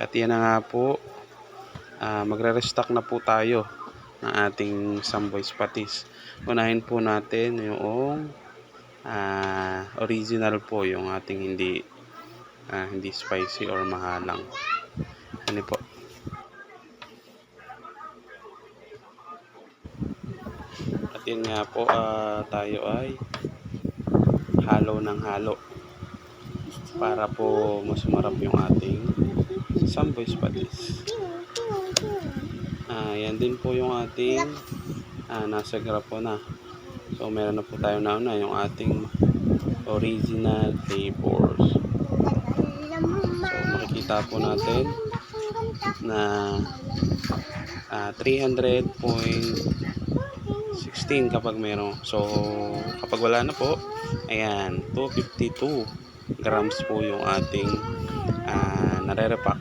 At yan na nga po, magre-restock na po tayo ng ating Samboy's Patis. Unahin po natin yung original po, yung ating hindi spicy or mahalang. Ano po? At yun nga po, tayo ay halo ng halo para po mas marap yung ating Samboy's Patis. Yan din po yung ating nasa grapo na. So meron na po tayo na yung ating original flavors. So makikita po natin na 300.16 kapag meron. So kapag wala na po, ayan, 252 grams po yung ating nare-repack.